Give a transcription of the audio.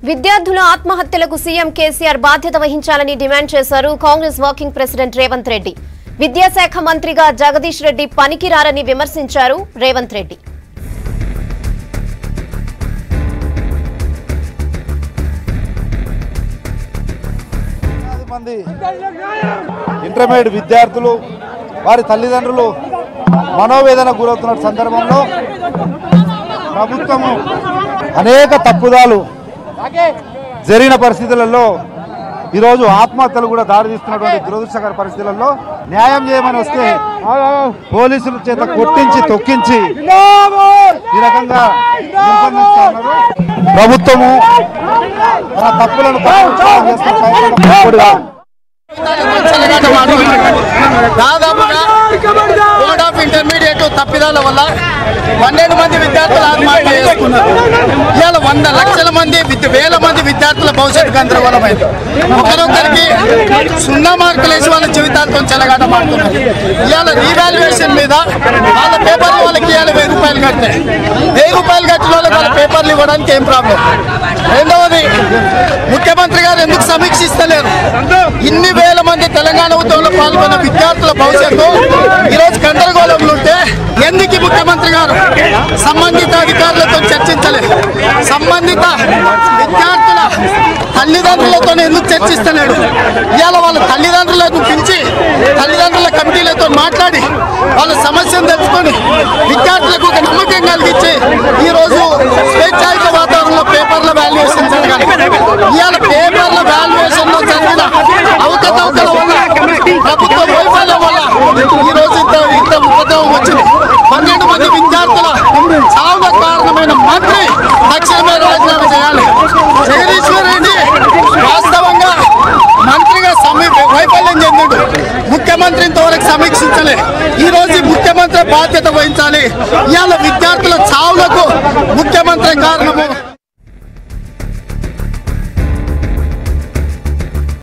విద్యార్థుల ఆత్మహత్యలకు సీఎం కేసీఆర్ బాధ్యత వహించాలని డిమాండ్ చేశారు కాంగ్రెస్ వర్కింగ్ ప్రెసిడెంట్ రేవంత్ రెడ్డి. విద్యాశాఖ మంత్రిగా జగదీష్ రెడ్డి పనికిరారని విమర్శించారు రేవంత్ రెడ్డి. ఇంటర్మీడియట్ విద్యార్థులు వారి తల్లిదండ్రులు మనోవేదన గురవుతున్న సందర్భంలో ప్రభుత్వము అనేక తప్పుదాలు జరిగిన పరిస్థితులలో ఈరోజు ఆత్మహత్యలు కూడా దారితీస్తున్నటువంటి దురదృష్టకర పరిస్థితులలో న్యాయం చేయమని వస్తే పోలీసుల చేత కొట్టించి తొక్కించి ఈ రకంగా నిర్బంధిస్తున్నారు. ప్రభుత్వము తన తప్పులను దాదాపుగా బోర్డ్ ఆఫ్ ఇంటర్మీడియట్ తప్పిదాల వల్ల 12 మంది విద్యార్థులు ఆత్మహత్య చేసుకున్నారు. ఇవాళ 100 లక్షల మంది వేల మంది విద్యార్థుల భవిష్యత్తు గందరగోళమైంది. ఒకరొకరికి 0 మార్కులు వేసి వాళ్ళ జీవితాలతో చెలగాట మాడుతున్నారు. ఇవాళ రీవాల్యుయేషన్ మీద వాళ్ళ పేపర్లు వాళ్ళకి ఇవాళ 1000 రూపాయలు కట్టాయి. 1000 రూపాయలు కట్టిన వాళ్ళకి వాళ్ళ పేపర్లు ఇవ్వడానికి ఏం ప్రాబ్లం? రెండవది, ముఖ్యమంత్రి గారు ఎందుకు సమీక్షిస్తలేరు? ఇన్ని వేల మంది తెలంగాణ ఉద్యమంలో పాల్గొన్న విద్యార్థుల భవిష్యత్తు ఈరోజు గందరగోళంలో ఉంటే ఎందుకు ముఖ్యమంత్రి గారు సంబంధిత అధికారులతో చర్చించలేదు? సంబంధిత విద్యార్థుల తల్లిదండ్రులతో ఎందుకు చర్చిస్తలేడు? ఇవాళ వాళ్ళ తల్లిదండ్రులను పిలిచి తల్లిదండ్రుల కమిటీలతో మాట్లాడి వాళ్ళ సమస్యను తెలుసుకొని విద్యార్థులకు ఒక నమ్మకం కలిగించి ఈరోజు స్వేచ్ఛాయుత వాతావరణంలో పేపర్ల వాల్యుయేషన్ జరగాలి. ఇవాళ పేపర్ల వాల్యుయేషన్ లో జరిగిన అవకతవకల వల్ల ప్రభుత్వ వైఫల్యం వల్ల ఈరోజు ఇంత ఉపద్రవం వచ్చింది. 12 మంది విద్యార్థుల చావులకు కారణమైన మంత్రి తక్షణమే రాజీనామా చేయాలి. జగదీశ్వర్ రెడ్డి వాస్తవంగా మంత్రిగా వైఫల్యం చెందిండు. ముఖ్యమంత్రి ఇంతవరకు సమీక్షించలే. ఈ రోజు ముఖ్యమంత్రి బాధ్యత వహించాలి. ఇవాళ విద్యార్థుల చావులకు ముఖ్యమంత్రి కారణము.